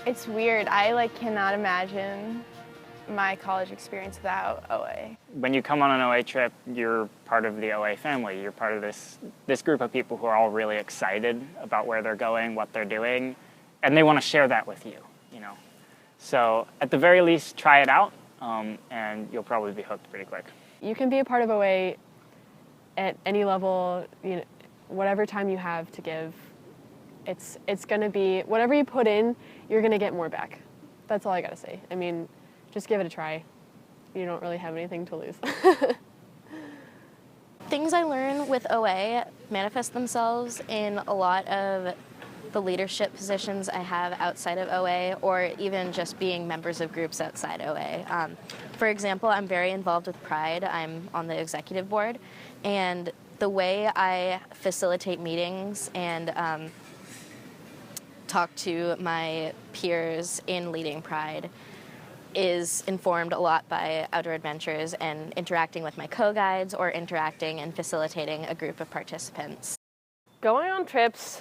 It's weird. I cannot imagine my college experience without OA. When you come on an OA trip, you're part of the OA family. You're part of this group of people who are all really excited about where they're going, what they're doing, and they want to share that with you, you know. So at the very least, try it out, and you'll probably be hooked pretty quick. You can be a part of OA at any level, you know, whatever time you have to give. It's going to be, whatever you put in, you're going to get more back. That's all I got to say. I mean, just give it a try. You don't really have anything to lose. Things I learn with OA manifest themselves in a lot of the leadership positions I have outside of OA, or even just being members of groups outside OA. For example, I'm very involved with Pride. I'm on the executive board, and the way I facilitate meetings and talk to my peers in leading Pride is informed a lot by outdoor adventures and interacting with my co-guides or interacting and facilitating a group of participants. Going on trips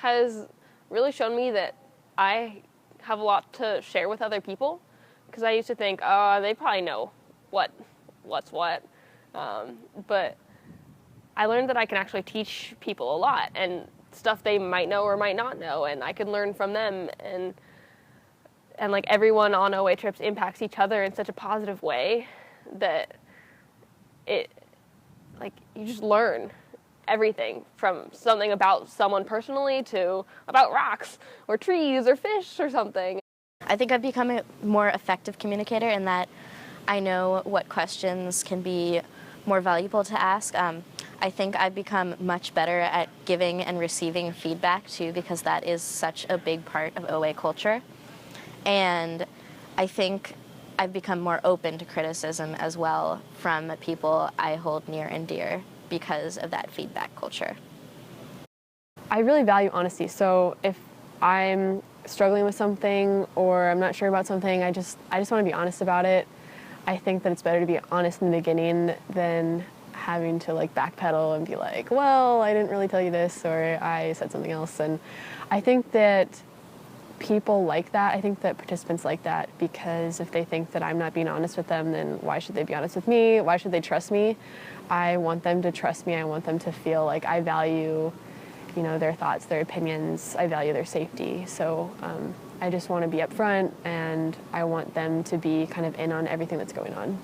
has really shown me that I have a lot to share with other people, because I used to think, oh, they probably know what's what, but I learned that I can actually teach people a lot, and stuff they might know or might not know, and I can learn from them, and like everyone on OA trips impacts each other in such a positive way that you just learn everything, from something about someone personally to about rocks or trees or fish or something. I think I've become a more effective communicator in that I know what questions can be more valuable to ask. I think I've become much better at giving and receiving feedback too, because that is such a big part of OA culture. And I think I've become more open to criticism as well from people I hold near and dear because of that feedback culture. I really value honesty, so if I'm struggling with something or I'm not sure about something, I just want to be honest about it. I think that it's better to be honest in the beginning than having to backpedal and be like, well, I didn't really tell you this, or I said something else. And I think that people like that. I think that participants like that, because if they think that I'm not being honest with them, then why should they be honest with me? Why should they trust me? I want them to trust me. I want them to feel like I value, their thoughts, their opinions. I value their safety. So I just want to be upfront, and I want them to be kind of in on everything that's going on.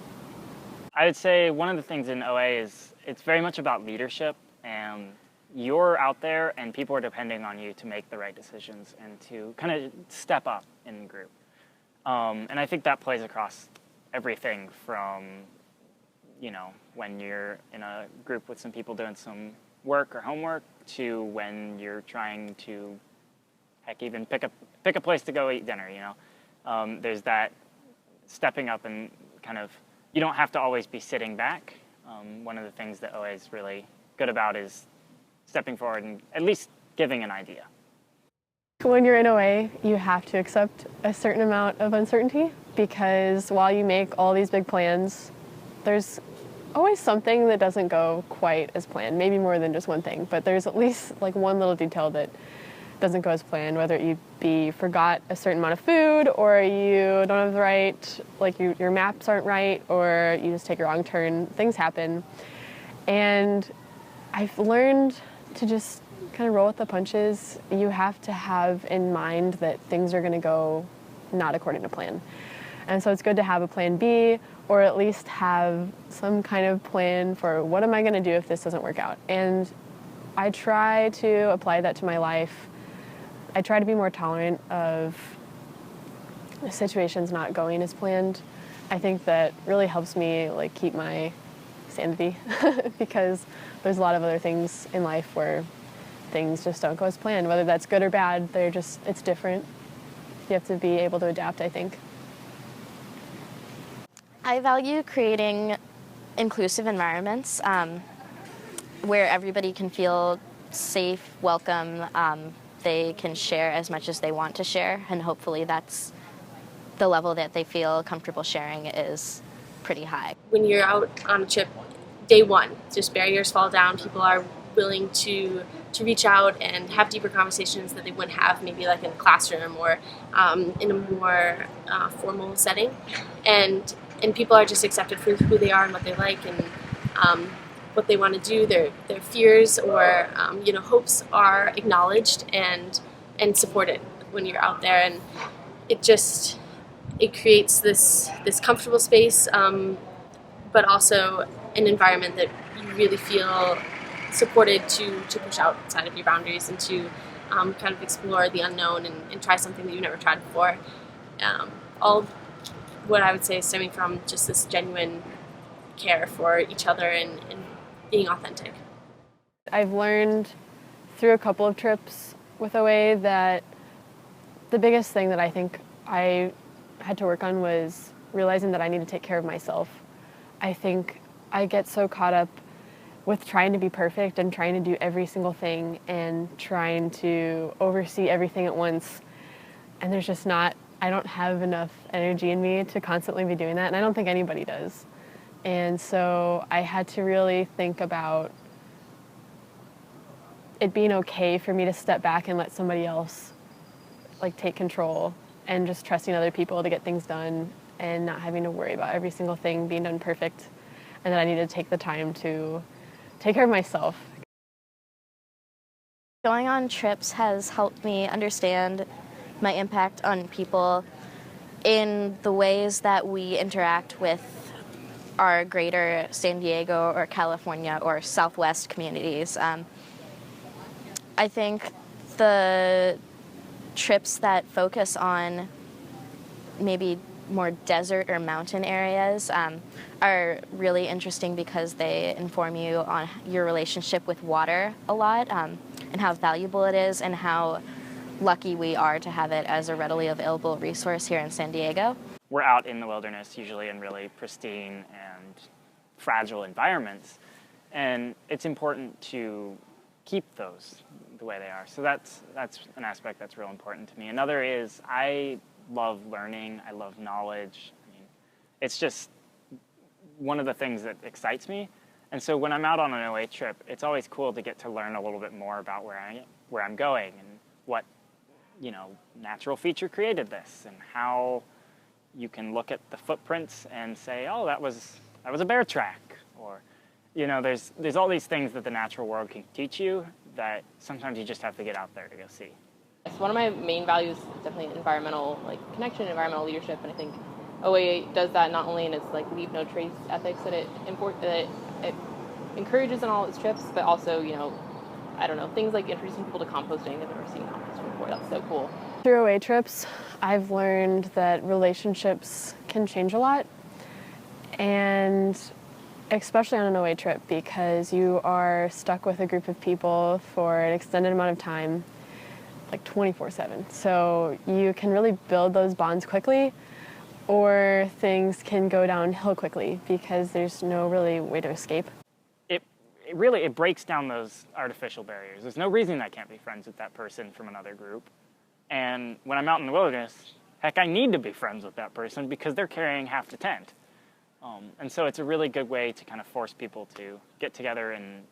I would say one of the things in OA is it's very much about leadership, and you're out there and people are depending on you to make the right decisions and to kind of step up in the group. And I think that plays across everything from, when you're in a group with some people doing some work or homework, to when you're trying to, even pick a place to go eat dinner, There's that stepping up and kind of, you don't have to always be sitting back. One of the things that OA is really good about is stepping forward and at least giving an idea. When you're in OA, you have to accept a certain amount of uncertainty, because while you make all these big plans, there's always something that doesn't go quite as planned, maybe more than just one thing, but there's at least one little detail that doesn't go as planned, whether you forgot a certain amount of food, or you don't have the right, your maps aren't right, or you just take a wrong turn. Things happen. And I've learned to just kind of roll with the punches. You have to have in mind that things are going to go not according to plan. And so it's good to have a plan B, or at least have some kind of plan for what am I going to do if this doesn't work out. And I try to apply that to my life. I try to be more tolerant of situations not going as planned. I think that really helps me keep my sanity because there's a lot of other things in life where things just don't go as planned, whether that's good or bad. It's different. You have to be able to adapt, I think. I value creating inclusive environments where everybody can feel safe, welcome, they can share as much as they want to share, and hopefully that's the level that they feel comfortable sharing is pretty high. When you're out on a trip, day one, just barriers fall down. People are willing to reach out and have deeper conversations that they wouldn't have maybe like in a classroom or in a more formal setting. And people are just accepted for who they are and what they like and what they want to do. Their fears or hopes are acknowledged and supported when you're out there, and it creates this comfortable space, but also an environment that you really feel supported to push outside of your boundaries and to kind of explore the unknown and try something that you've never tried before. All what I would say is stemming from just this genuine care for each other and being authentic. I've learned through a couple of trips with OA that the biggest thing that I think I had to work on was realizing that I need to take care of myself. I think I get so caught up with trying to be perfect and trying to do every single thing and trying to oversee everything at once. And there's just not, I don't have enough energy in me to constantly be doing that, and I don't think anybody does. And so I had to really think about it being okay for me to step back and let somebody else like take control and just trusting other people to get things done and not having to worry about every single thing being done perfect, and that I needed to take the time to take care of myself. Going on trips has helped me understand my impact on people in the ways that we interact with our greater San Diego or California or Southwest communities. I think the trips that focus on maybe more desert or mountain areas are really interesting because they inform you on your relationship with water a lot, and how valuable it is and how lucky we are to have it as a readily available resource here in San Diego. We're out in the wilderness, usually in really pristine and fragile environments, and it's important to keep those the way they are. So that's an aspect that's real important to me. Another is I love learning, I love knowledge. I mean, it's just one of the things that excites me. And so when I'm out on an OA trip, it's always cool to get to learn a little bit more about where I'm going and what, natural feature created this, and how you can look at the footprints and say, oh, that was a bear track, or there's all these things that the natural world can teach you that sometimes you just have to get out there to go see. Yes, one of my main values is definitely environmental connection, environmental leadership, and I think OA does that not only in its leave no trace ethics that it encourages in all its trips, but also things like introducing people to composting. I've never seen composting before. That's so cool. Through OA trips, I've learned that relationships can change a lot, and especially on an OA trip, because you are stuck with a group of people for an extended amount of time, 24/7. So you can really build those bonds quickly, or things can go downhill quickly because there's no really way to escape. It breaks down those artificial barriers. There's no reason I can't be friends with that person from another group. And when I'm out in the wilderness, heck, I need to be friends with that person because they're carrying half the tent. And so it's a really good way to kind of force people to get together and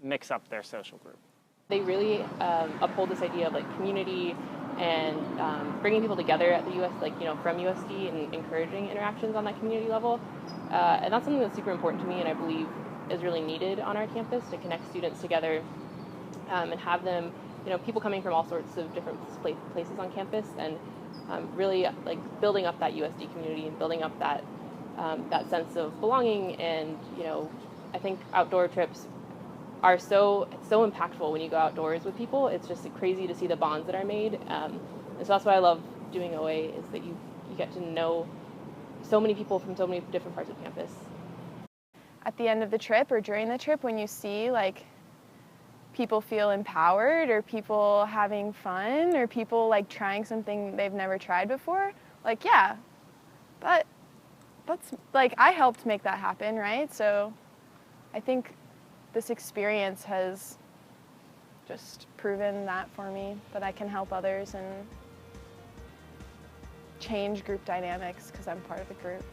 mix up their social group. They really uphold this idea of community and bringing people together at the US, from USD, and encouraging interactions on that community level. And that's something that's super important to me, and I believe is really needed on our campus to connect students together and have them, people coming from all sorts of different places on campus, and really building up that USD community and building up that sense of belonging. And I think outdoor trips are so impactful when you go outdoors with people. It's just crazy to see the bonds that are made, and so that's why I love doing OA, is that you get to know so many people from so many different parts of campus. At the end of the trip or during the trip, when you see people feel empowered, or people having fun, or people trying something they've never tried before, yeah, but that's I helped make that happen, right? So I think this experience has just proven that for me, that I can help others and change group dynamics because I'm part of a group.